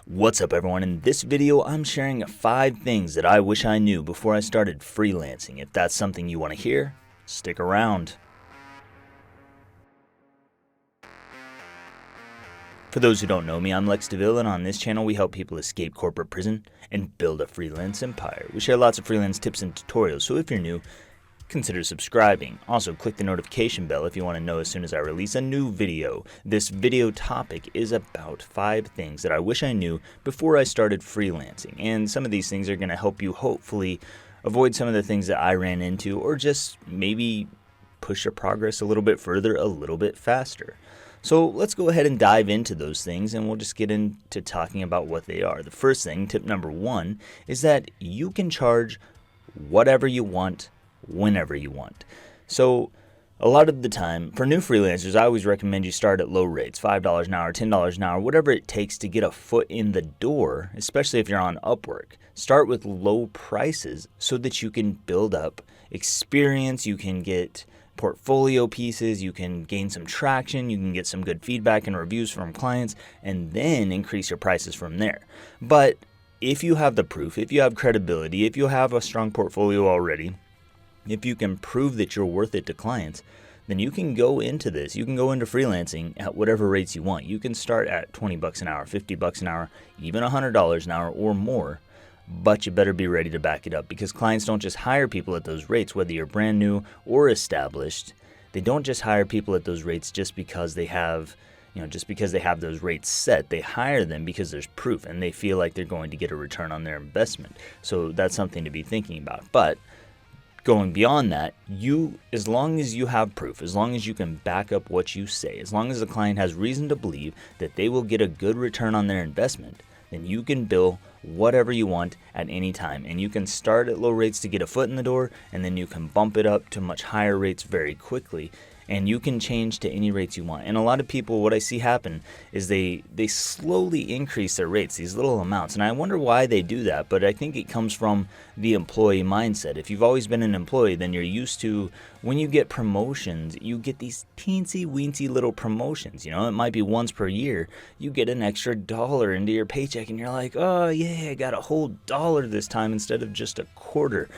What's up everyone? In this video I'm sharing 5 things that I wish I knew before I started freelancing. If that's something you want to hear, stick around. For those who don't know me, I'm Lex DeVille, and on this channel we help people escape corporate prison and build a freelance empire. We share lots of freelance tips and tutorials, so if you're new, consider subscribing. Also, click the notification bell if you want to know as soon as I release a new video. This video topic is about 5 things that I wish I knew before I started freelancing. And some of these things are going to help you hopefully avoid some of the things that I ran into, or just maybe push your progress a little bit further, a little bit faster. So let's go ahead and dive into those things, and we'll just get into talking about what they are. The first thing, tip number 1, is that you can charge whatever you want whenever you want. So a lot of the time, for new freelancers, I always recommend you start at low rates, $5 an hour, $10 an hour, whatever it takes to get a foot in the door, especially if you're on Upwork. Start with low prices so that you can build up experience, you can get portfolio pieces, you can gain some traction, you can get some good feedback and reviews from clients, and then increase your prices from there. But if you have the proof, if you have credibility, if you have a strong portfolio already, if you can prove that you're worth it to clients, then you can go into this. You can go into freelancing at whatever rates you want. You can start at 20 bucks an hour, 50 bucks an hour, even $100 an hour or more, but you better be ready to back it up, because clients don't just hire people at those rates, whether you're brand new or established. They don't just hire people at those rates just because they have those rates set. They hire them because there's proof and they feel like they're going to get a return on their investment. So that's something to be thinking about. But going beyond that, as long as you have proof, as long as you can back up what you say, as long as the client has reason to believe that they will get a good return on their investment, then you can bill whatever you want at any time. And you can start at low rates to get a foot in the door, and then you can bump it up to much higher rates very quickly. And you can change to any rates you want. And a lot of people, what I see happen is they slowly increase their rates, these little amounts. And I wonder why they do that, but I think it comes from the employee mindset. If you've always been an employee, then you're used to, when you get promotions, you get these teensy weensy little promotions. You know, it might be once per year. You get an extra $1 into your paycheck and you're like, oh yeah, I got a whole $1 this time instead of just a quarter.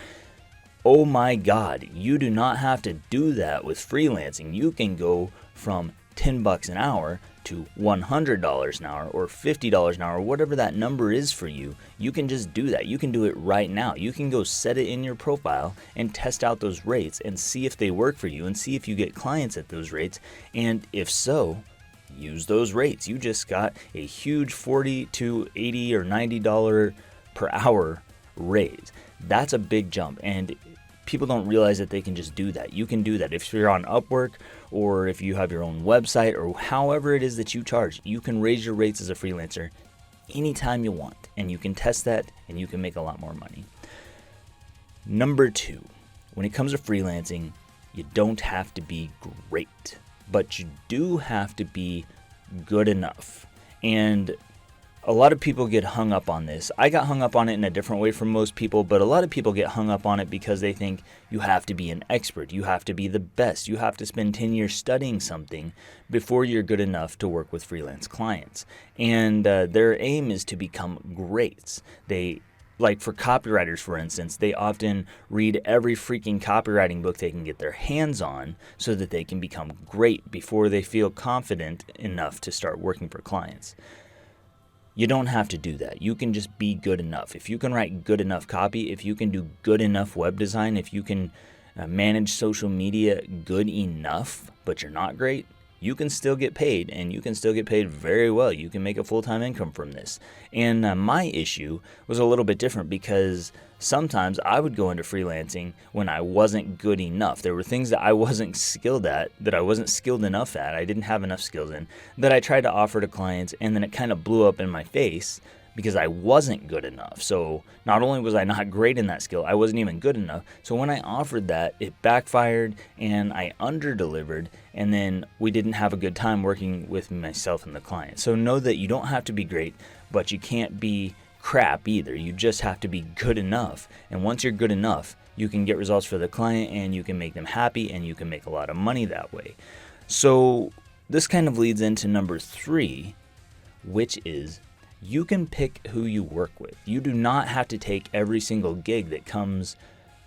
Oh my God, you do not have to do that with freelancing. You can go from 10 bucks an hour to $100 an hour or $50 an hour, whatever that number is for you. You can just do that. You can do it right now. You can go set it in your profile and test out those rates and see if they work for you and see if you get clients at those rates. And if so, use those rates. You just got a huge $40 to $80 or $90 per hour raise. That's a big jump, and people don't realize that they can just do that. You can do that. If you're on Upwork, or if you have your own website, or however it is that you charge, you can raise your rates as a freelancer anytime you want, and you can test that and you can make a lot more money. Number 2, when it comes to freelancing, you don't have to be great, but you do have to be good enough. And a lot of people get hung up on this. I got hung up on it in a different way from most people, but a lot of people get hung up on it because they think you have to be an expert, you have to be the best, you have to spend 10 years studying something before you're good enough to work with freelance clients. And their aim is to become greats. Like for copywriters, for instance, they often read every freaking copywriting book they can get their hands on so that they can become great before they feel confident enough to start working for clients. You don't have to do that. You can just be good enough. If you can write good enough copy, if you can do good enough web design, if you can manage social media good enough, but you're not great, you can still get paid, and you can still get paid very well. You can make a full-time income from this. And my issue was a little bit different, because sometimes I would go into freelancing when I wasn't good enough. There were things that I wasn't skilled at, that I wasn't skilled enough at, I didn't have enough skills in, that I tried to offer to clients, and then it kind of blew up in my face because I wasn't good enough. So not only was I not great in that skill, I wasn't even good enough. So when I offered that, it backfired and I under-delivered, and then we didn't have a good time working with myself and the client. So know that you don't have to be great, but you can't be crap either. You just have to be good enough. And once you're good enough, you can get results for the client, and you can make them happy, and you can make a lot of money that way. So this kind of leads into number 3, which is you can pick who you work with. You do not have to take every single gig that comes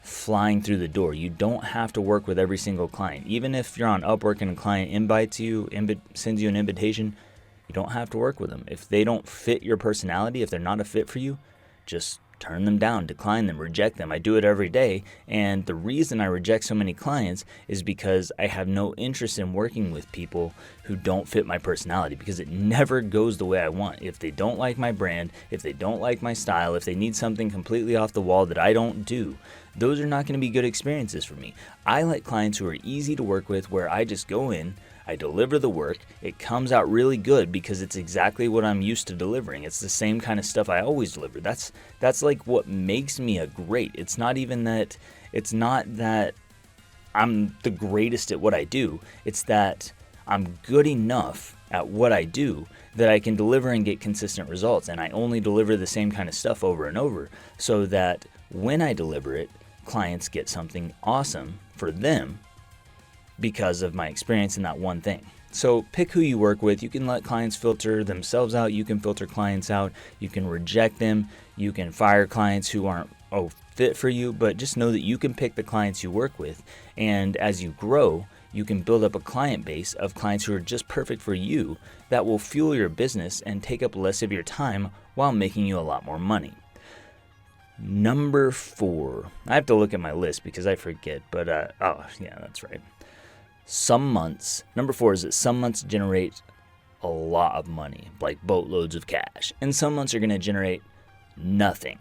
flying through the door. You don't have to work with every single client. Even if you're on Upwork and a client invites you, sends you an invitation, you don't have to work with them. If they don't fit your personality, if they're not a fit for you, just turn them down, decline them, reject them. I do it every day. And the reason I reject so many clients is because I have no interest in working with people who don't fit my personality, because it never goes the way I want. If they don't like my brand, if they don't like my style, if they need something completely off the wall that I don't do, those are not going to be good experiences for me. I like clients who are easy to work with, where I just go in, I deliver the work, it comes out really good because it's exactly what I'm used to delivering. It's the same kind of stuff I always deliver. That's like what makes me a great. It's not that I'm the greatest at what I do. It's that I'm good enough at what I do that I can deliver and get consistent results. And I only deliver the same kind of stuff over and over, so that when I deliver it, clients get something awesome for them because of my experience in that one thing. So pick who you work with. You can let clients filter themselves out. You can filter clients out. You can reject them. You can fire clients who aren't fit for you, but just know that you can pick the clients you work with. And as you grow, you can build up a client base of clients who are just perfect for you, that will fuel your business and take up less of your time while making you a lot more money. Number 4, I have to look at my list because I forget, but that's right. Number 4 is that some months generate a lot of money, like boatloads of cash, and some months are going to generate nothing.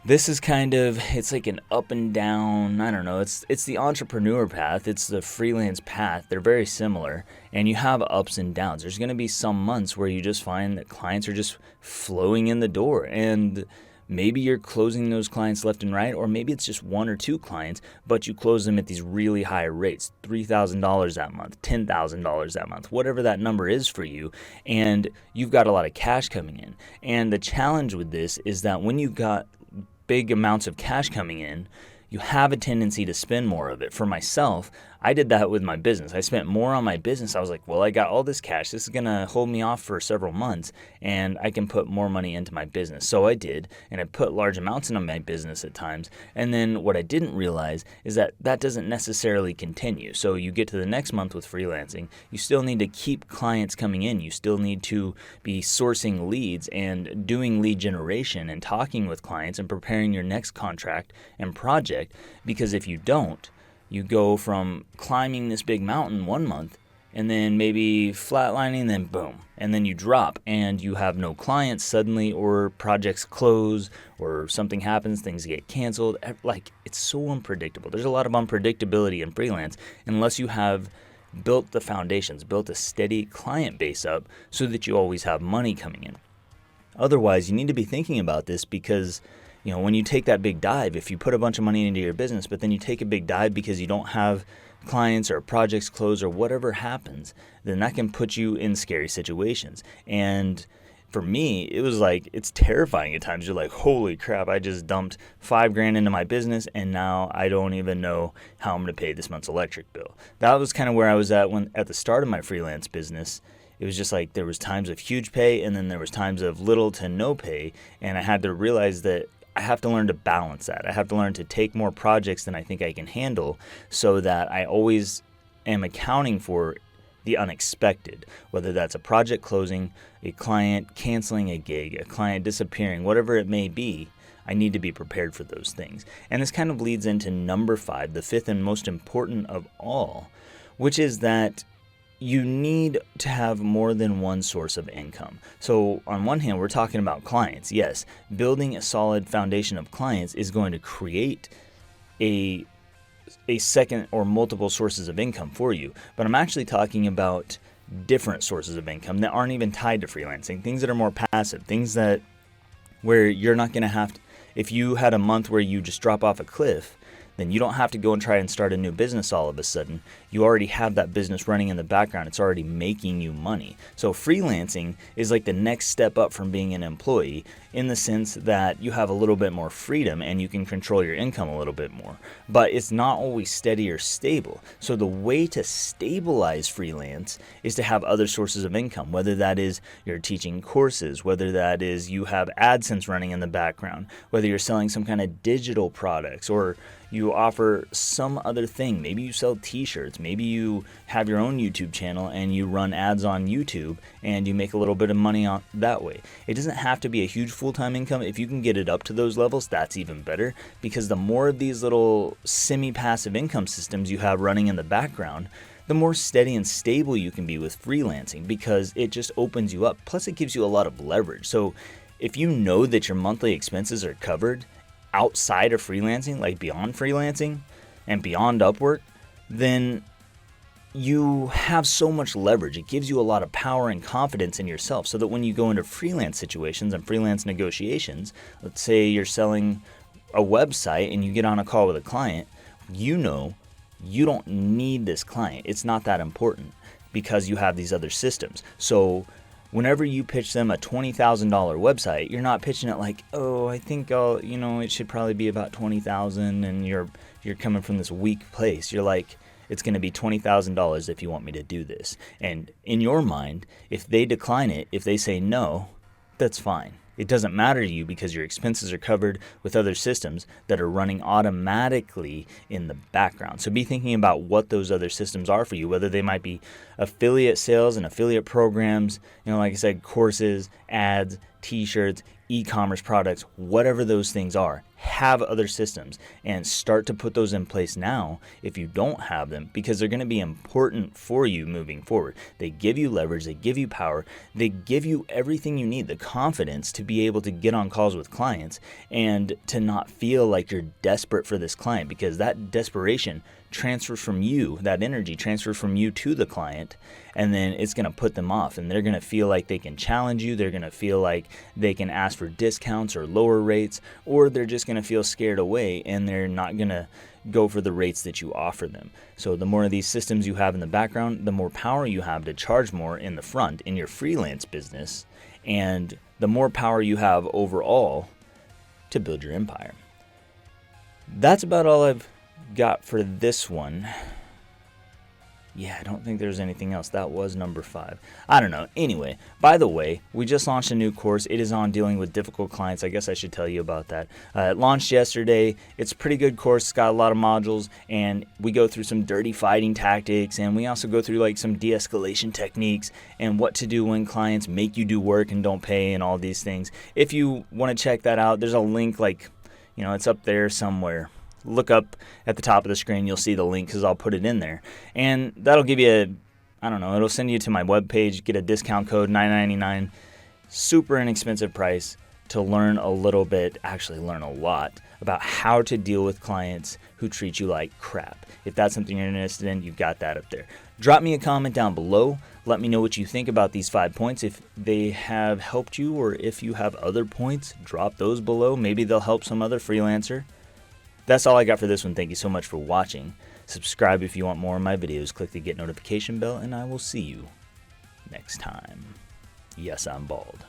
This is it's like an up and down, I don't know, it's the entrepreneur path, it's the freelance path. They're very similar, and you have ups and downs. There's going to be some months where you just find that clients are just flowing in the door, and maybe you're closing those clients left and right, or maybe it's just 1 or 2 clients, but you close them at these really high rates, $3,000 that month, $10,000 that month, whatever that number is for you, and you've got a lot of cash coming in. And the challenge with this is that when you've got big amounts of cash coming in, you have a tendency to spend more of it. For myself, I did that with my business. I spent more on my business. I was like, well, I got all this cash. This is going to hold me off for several months, and I can put more money into my business. So I did, and I put large amounts into my business at times. And then what I didn't realize is that that doesn't necessarily continue. So you get to the next month with freelancing, you still need to keep clients coming in. You still need to be sourcing leads and doing lead generation and talking with clients and preparing your next contract and project, because if you don't, you go from climbing this big mountain one month and then maybe flatlining, then boom, and then you drop and you have no clients suddenly, or projects close, or something happens, things get canceled. Like, it's so unpredictable. There's a lot of unpredictability in freelance unless you have built the foundations, built a steady client base up so that you always have money coming in. Otherwise, you need to be thinking about this, because when you take that big dive, if you put a bunch of money into your business, but then you take a big dive because you don't have clients or projects close or whatever happens, then that can put you in scary situations. And for me, it was like, it's terrifying at times. You're like, holy crap, I just dumped $5,000 into my business, and now I don't even know how I'm going to pay this month's electric bill. That was kind of where I was at the start of my freelance business. It was just like, there was times of huge pay, and then there was times of little to no pay, and I had to realize that I have to learn to balance that. I have to learn to take more projects than I think I can handle, so that I always am accounting for the unexpected, whether that's a project closing, a client canceling a gig, a client disappearing, whatever it may be. I need to be prepared for those things. And this kind of leads into number 5, the 5th and most important of all, which is that you need to have more than one source of income. So on one hand, we're talking about clients. Yes, building a solid foundation of clients is going to create a second or multiple sources of income for you. But I'm actually talking about different sources of income that aren't even tied to freelancing, things that are more passive, things where you're not going to have to, if you had a month where you just drop off a cliff, then you don't have to go and try and start a new business all of a sudden. You already have that business running in the background. It's already making you money. So freelancing is like the next step up from being an employee, in the sense that you have a little bit more freedom and you can control your income a little bit more. But it's not always steady or stable. So the way to stabilize freelance is to have other sources of income, whether that is you're teaching courses, whether that is you have AdSense running in the background, whether you're selling some kind of digital products, or you offer some other thing. Maybe you sell t-shirts, maybe you have your own YouTube channel and you run ads on YouTube and you make a little bit of money on that way. It doesn't have to be a huge full-time income. If you can get it up to those levels, that's even better, because the more of these little semi-passive income systems you have running in the background, the more steady and stable you can be with freelancing, because it just opens you up. Plus it gives you a lot of leverage. So if you know that your monthly expenses are covered outside of freelancing, like beyond freelancing and beyond Upwork, then you have so much leverage. It gives you a lot of power and confidence in yourself, so that when you go into freelance situations and freelance negotiations, let's say you're selling a website and you get on a call with a client, you know you don't need this client. It's not that important because you have these other systems. So whenever you pitch them a $20,000 website, you're not pitching it like, oh, I think it should probably be about $20,000, and you're coming from this weak place. You're like, it's going to be $20,000 if you want me to do this. And in your mind, if they decline it, if they say no, that's fine. It doesn't matter to you because your expenses are covered with other systems that are running automatically in the background. So be thinking about what those other systems are for you, whether they might be affiliate sales and affiliate programs, like I said, courses, ads, t-shirts, e-commerce products, whatever those things are. Have other systems and start to put those in place now if you don't have them, because they're going to be important for you moving forward. They give you leverage, they give you power, they give you everything you need, the confidence to be able to get on calls with clients and to not feel like you're desperate for this client, because that desperation transfers from you, that energy transfers from you to the client, and then it's going to put them off, and they're going to feel like they can challenge you. They're going to feel like they can ask for discounts or lower rates, or they're just going to feel scared away and they're not going to go for the rates that you offer them. So the more of these systems you have in the background, the more power you have to charge more in the front in your freelance business, and the more power you have overall to build your empire. That's about all I've got for this one. Yeah, I don't think there's anything else. That was number 5. I don't know. Anyway, by the way, we just launched a new course. It is on dealing with difficult clients. I guess I should tell you about that. It launched yesterday. It's a pretty good course. It's got a lot of modules, and we go through some dirty fighting tactics, and we also go through like some de-escalation techniques and what to do when clients make you do work and don't pay and all these things. If you want to check that out, there's a link, it's up there somewhere. Look up at the top of the screen, you'll see the link because I'll put it in there. And that'll give you it'll send you to my webpage, get a discount code, $9.99. Super inexpensive price to learn a little bit, actually learn a lot about how to deal with clients who treat you like crap. If that's something you're interested in, you've got that up there. Drop me a comment down below. Let me know what you think about these 5 points. If they have helped you, or if you have other points, drop those below. Maybe they'll help some other freelancer. That's all I got for this one. Thank you so much for watching. Subscribe if you want more of my videos. Click the get notification bell, and I will see you next time. Yes, I'm bald.